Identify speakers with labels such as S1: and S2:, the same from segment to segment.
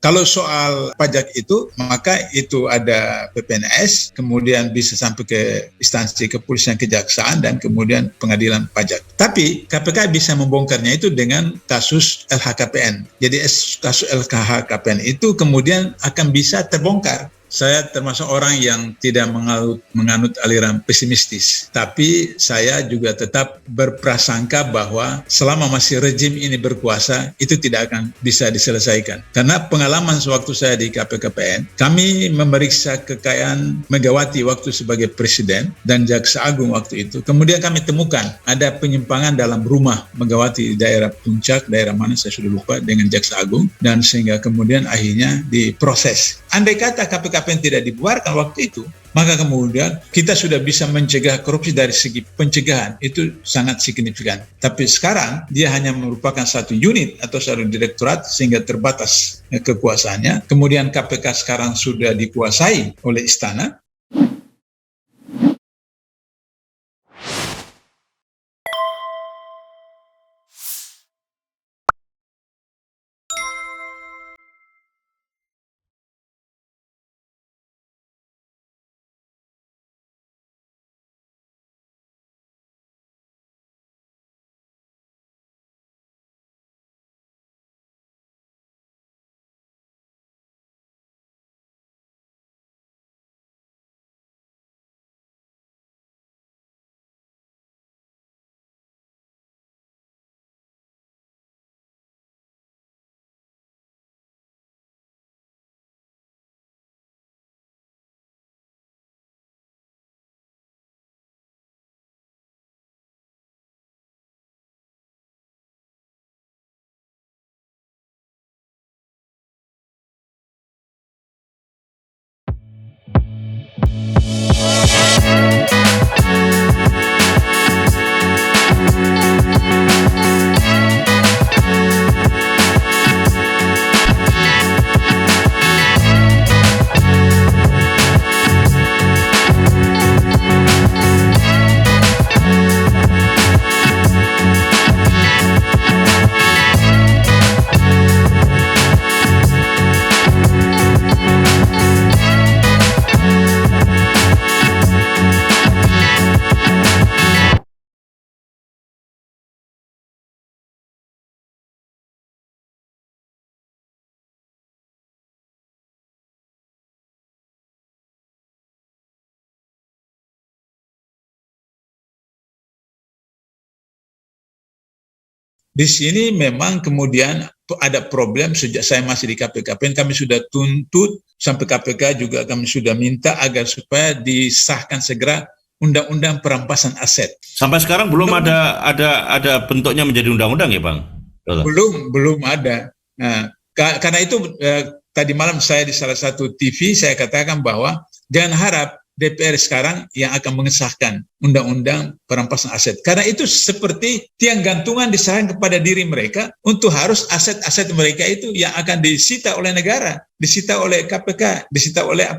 S1: Kalau soal pajak itu, maka itu ada PPNS, kemudian bisa sampai ke instansi kepolisian, kejaksaan, dan kemudian pengadilan pajak. Tapi KPK bisa membongkarnya itu dengan kasus LHKPN. Jadi kasus LHKPN itu kemudian akan bisa terbongkar. Saya termasuk orang yang tidak menganut aliran pesimistis, tapi saya juga tetap berprasangka bahwa selama masih rejim ini berkuasa, itu tidak akan bisa diselesaikan. Karena pengalaman sewaktu saya di KPKPN, kami memeriksa kekayaan Megawati waktu sebagai presiden dan Jaksa Agung waktu itu. Kemudian kami temukan ada penyimpangan dalam rumah Megawati di daerah Puncak, daerah mana saya sudah lupa, dengan Jaksa Agung, dan sehingga kemudian akhirnya diproses. Andai kata KPKPN tidak dibubarkan waktu itu, maka kemudian kita sudah bisa mencegah korupsi dari segi pencegahan, itu sangat signifikan. Tapi sekarang dia hanya merupakan satu unit atau satu direktorat sehingga terbatas kekuasaannya. Kemudian KPK sekarang sudah dikuasai oleh istana. Di sini memang kemudian ada problem sejak saya masih di KPKPN, kami sudah tuntut sampai KPK juga kami sudah minta agar supaya disahkan segera undang-undang perampasan aset.
S2: Sampai sekarang belum ada bentuknya menjadi undang-undang ya, Bang?
S1: Belum ada. Nah, karena itu tadi malam saya di salah satu TV saya katakan bahwa jangan harap DPR sekarang yang akan mengesahkan undang-undang perampasan aset. Karena itu seperti tiang gantungan diserahkan kepada diri mereka untuk harus aset-aset mereka itu yang akan disita oleh negara, disita oleh KPK, disita oleh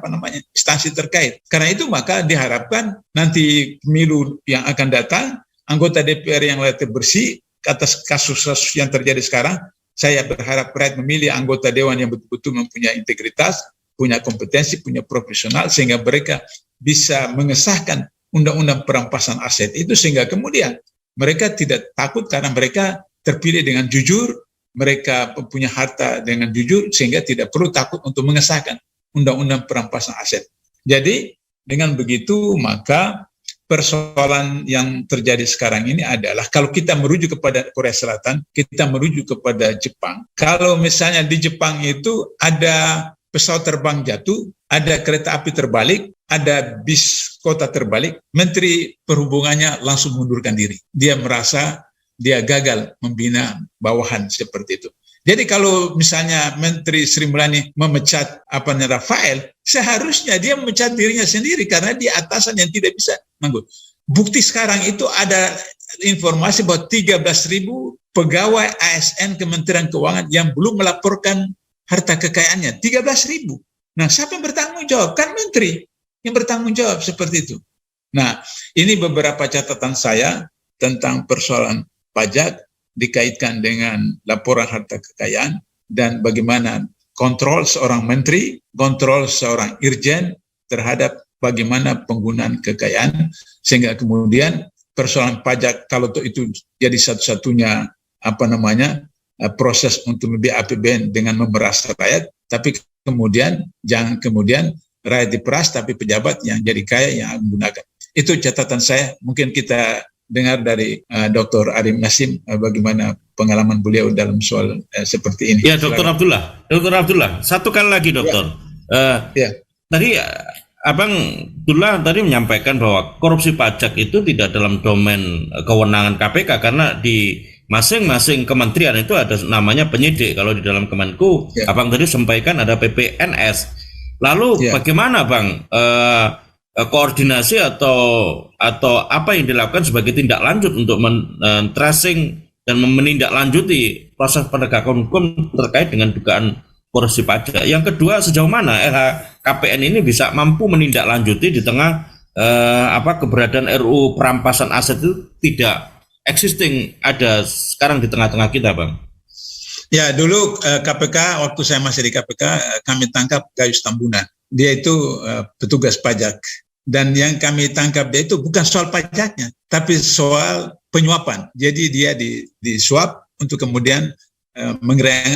S1: instansi terkait. Karena itu maka diharapkan nanti pemilu yang akan datang, anggota DPR yang bersih atas kasus-kasus yang terjadi sekarang, saya berharap rakyat memilih anggota dewan yang betul-betul mempunyai integritas, punya kompetensi, punya profesional, sehingga mereka bisa mengesahkan undang-undang perampasan aset itu, sehingga kemudian mereka tidak takut karena mereka terpilih dengan jujur, mereka punya harta dengan jujur, sehingga tidak perlu takut untuk mengesahkan undang-undang perampasan aset. Jadi dengan begitu maka persoalan yang terjadi sekarang ini adalah kalau kita merujuk kepada Korea Selatan, kita merujuk kepada Jepang. Kalau misalnya di Jepang itu ada pesawat terbang jatuh, ada kereta api terbalik, ada bis kota terbalik, Menteri Perhubungannya langsung mundurkan diri. Dia merasa dia gagal membina bawahan seperti itu. Jadi kalau misalnya Menteri Sri Mulyani memecat Rafael, seharusnya dia memecat dirinya sendiri karena dia atasan yang tidak bisa manggut. Bukti sekarang itu ada informasi bahwa 13.000 pegawai ASN Kementerian Keuangan yang belum melaporkan harta kekayaannya, 13.000. Nah, siapa yang bertanggung jawab? Kan Menteri yang bertanggung jawab seperti itu. Nah, ini beberapa catatan saya tentang persoalan pajak dikaitkan dengan laporan harta kekayaan dan bagaimana kontrol seorang menteri, kontrol seorang irjen terhadap bagaimana penggunaan kekayaan, sehingga kemudian persoalan pajak kalau itu jadi satu-satunya proses untuk lebih APBN dengan memeras rakyat, tapi kemudian jangan kemudian rakyat diperas tapi pejabat yang jadi kaya yang menggunakan. Itu catatan saya. Mungkin kita dengar dari Dr. Arif Nasim bagaimana pengalaman beliau dalam soal seperti ini.
S2: Ya, Dr. Abdullah, satu kali lagi, Dokter. Tadi Abang Abdullah tadi menyampaikan bahwa korupsi pajak itu tidak dalam domain kewenangan KPK karena di masing-masing kementerian itu ada namanya penyidik. Kalau di dalam Kemenku, Abang tadi sampaikan ada PPNS. Lalu bagaimana, Bang, koordinasi atau apa yang dilakukan sebagai tindak lanjut untuk tracing dan menindaklanjuti proses penegakan hukum terkait dengan dugaan korupsi pajak? Yang kedua, sejauh mana LHKPN ini bisa mampu menindaklanjuti di tengah keberadaan RUU perampasan aset itu tidak existing ada sekarang di tengah-tengah kita, Bang?
S1: Ya, dulu KPK, waktu saya masih di KPK, kami tangkap Gayus Tambunan. Dia itu petugas pajak. Dan yang kami tangkap dia itu bukan soal pajaknya, tapi soal penyuapan. Jadi dia disuap untuk kemudian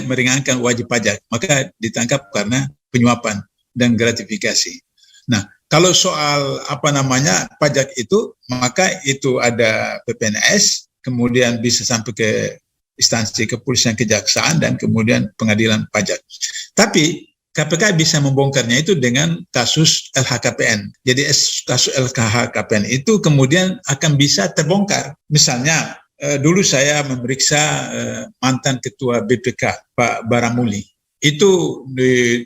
S1: meringankan wajib pajak. Maka ditangkap karena penyuapan dan gratifikasi. Nah, kalau soal pajak itu, maka itu ada PPNS, kemudian bisa sampai ke instansi kepolisian, kejaksaan, dan kemudian pengadilan pajak. Tapi KPK bisa membongkarnya itu dengan kasus LHKPN. Jadi kasus LHKPN itu kemudian akan bisa terbongkar. Misalnya dulu saya memeriksa mantan ketua BPK Pak Baramuli. Itu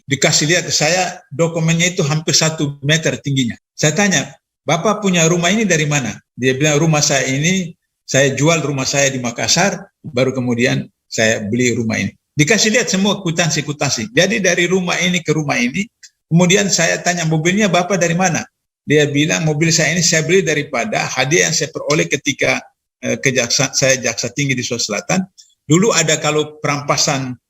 S1: dikasih lihat ke saya, dokumennya itu hampir 1 meter tingginya. Saya tanya, Bapak punya rumah ini dari mana? Dia bilang, rumah saya ini, saya jual rumah saya di Makassar, baru kemudian saya beli rumah ini. Dikasih lihat semua kutansi-kutansi. Jadi dari rumah ini ke rumah ini, kemudian saya tanya, mobilnya Bapak dari mana? Dia bilang, mobil saya ini saya beli daripada hadiah yang saya peroleh ketika saya jaksa tinggi di Sulawesi Selatan. Dulu ada kalau perampasan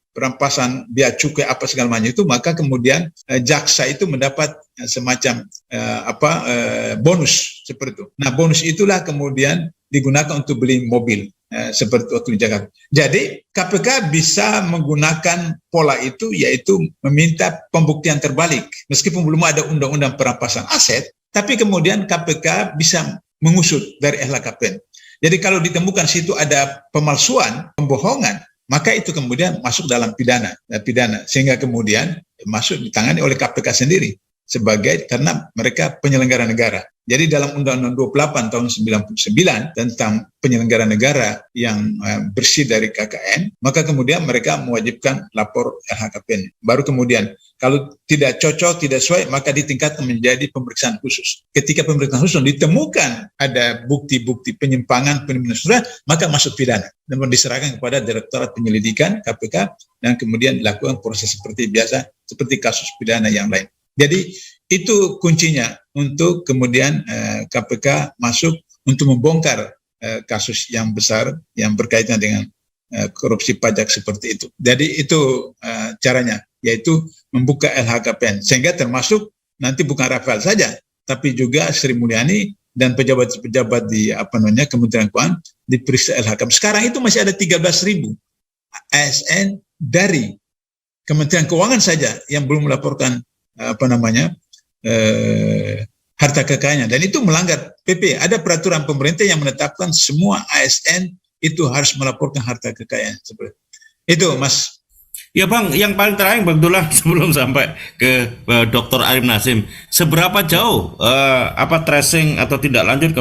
S1: bea cukai apa segala macam itu, maka kemudian jaksa itu mendapat semacam bonus seperti itu. Nah, bonus itulah kemudian digunakan untuk beli mobil seperti waktu di Jakarta. Jadi KPK bisa menggunakan pola itu, yaitu meminta pembuktian terbalik. Meskipun belum ada undang-undang perampasan aset, tapi kemudian KPK bisa mengusut dari LHKPN. Jadi kalau ditemukan situ ada pemalsuan, pembohongan, maka itu kemudian masuk dalam pidana, sehingga kemudian masuk ditangani oleh KPK sendiri karena mereka penyelenggara negara. Jadi dalam Undang-Undang 28 tahun 99 tentang penyelenggara negara yang bersih dari KKN, maka kemudian mereka mewajibkan lapor LHKPN. Baru kemudian kalau tidak cocok, tidak sesuai, maka ditingkatkan menjadi pemeriksaan khusus. Ketika pemeriksaan khusus ditemukan ada bukti-bukti penyimpangan, maka masuk pidana dan diserahkan kepada Direktorat Penyelidikan KPK dan kemudian dilakukan proses seperti biasa, seperti kasus pidana yang lain. Jadi itu kuncinya untuk kemudian KPK masuk untuk membongkar kasus yang besar yang berkaitan dengan korupsi pajak seperti itu. Jadi itu caranya, yaitu membuka LHKPN, sehingga termasuk nanti bukan Rafael saja, tapi juga Sri Mulyani dan pejabat-pejabat di Kementerian Keuangan diperiksa LHKPN. Sekarang itu masih ada 13.000 ASN dari Kementerian Keuangan saja yang belum melaporkan harta kekayaannya, dan itu melanggar PP. Ada peraturan pemerintah yang menetapkan semua ASN itu harus melaporkan harta kekayaan. Seperti itu, Mas.
S2: Ya, Bang, yang paling terakhir, Bang Abdullah, sebelum sampai ke Dr. Arif Nasim, seberapa jauh tracing atau tidak lanjut ke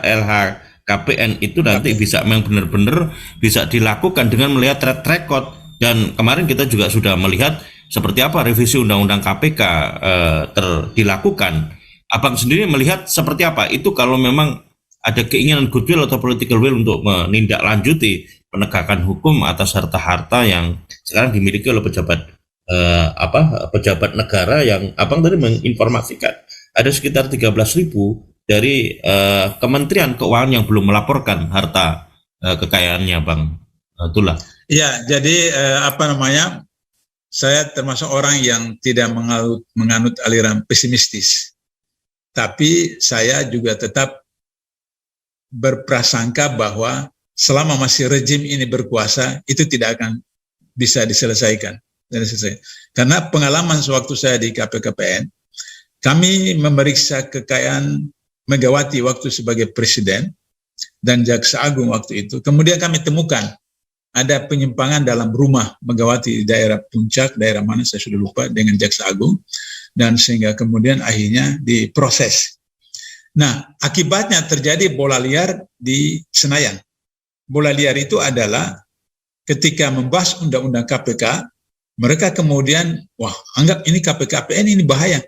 S2: LHKPN itu nanti bisa memang benar-benar bisa dilakukan dengan melihat track record. Dan kemarin kita juga sudah melihat seperti apa revisi Undang-Undang KPK dilakukan. Abang sendiri melihat seperti apa itu kalau memang ada keinginan goodwill atau political will untuk menindaklanjuti penegakan hukum atas harta-harta yang sekarang dimiliki oleh pejabat negara yang Abang tadi menginformasikan ada sekitar 13.000 dari Kementerian Keuangan yang belum melaporkan harta kekayaannya, Bang Abdullah.
S1: Ya, jadi saya termasuk orang yang tidak menganut aliran pesimistis. Tapi saya juga tetap berprasangka bahwa selama masih rejim ini berkuasa, itu tidak akan bisa diselesaikan. Karena pengalaman sewaktu saya di KPKPN, kami memeriksa kekayaan Megawati waktu sebagai presiden dan Jaksa Agung waktu itu. Kemudian kami temukan ada penyimpangan dalam rumah Megawati di daerah Puncak, daerah mana saya sudah lupa, dengan Jaksa Agung, dan sehingga kemudian akhirnya diproses. Nah, akibatnya terjadi bola liar di Senayan. Bola liar itu adalah ketika membahas undang-undang KPK, mereka kemudian, wah, anggap ini KPKPN ini bahaya.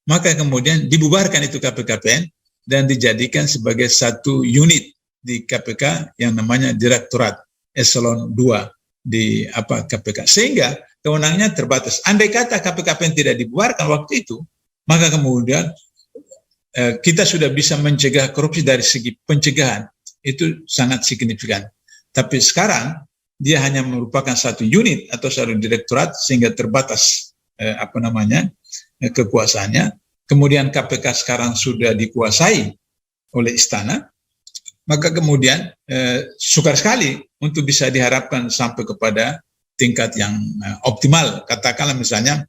S1: Maka kemudian dibubarkan itu KPKPN dan dijadikan sebagai satu unit di KPK yang namanya Direktorat Eselon 2 di KPK. Sehingga kewenangannya terbatas. Andai kata KPKPN tidak dibubarkan waktu itu, maka kemudian kita sudah bisa mencegah korupsi dari segi pencegahan. Itu sangat signifikan. Tapi sekarang dia hanya merupakan satu unit atau satu direktorat sehingga terbatas kekuasaannya. Kemudian KPK sekarang sudah dikuasai oleh istana, maka kemudian sukar sekali untuk bisa diharapkan sampai kepada tingkat yang optimal. Katakanlah misalnya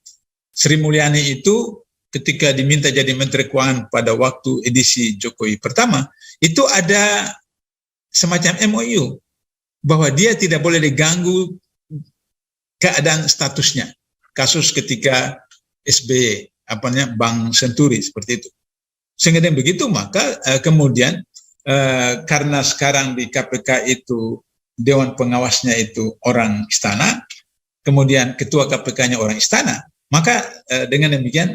S1: Sri Mulyani itu ketika diminta jadi Menteri Keuangan pada waktu edisi Jokowi pertama, itu ada semacam MOU bahwa dia tidak boleh diganggu keadaan statusnya. Kasus ketika SBY, Bank Senturi seperti itu. Sehingga dengan begitu maka kemudian karena sekarang di KPK itu Dewan Pengawasnya itu orang istana, kemudian Ketua KPK-nya orang istana, maka dengan demikian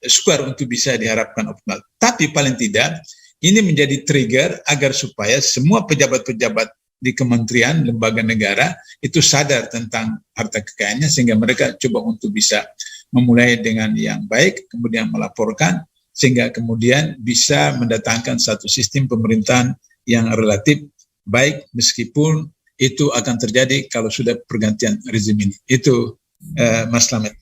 S1: sukar untuk bisa diharapkan optimal. Tapi paling tidak ini menjadi trigger agar supaya semua pejabat-pejabat di kementerian, lembaga negara itu sadar tentang harta kekayaannya sehingga mereka coba untuk bisa memulai dengan yang baik, kemudian melaporkan, sehingga kemudian bisa mendatangkan satu sistem pemerintahan yang relatif baik, meskipun itu akan terjadi kalau sudah pergantian rezim ini. Itu Mas Slamet.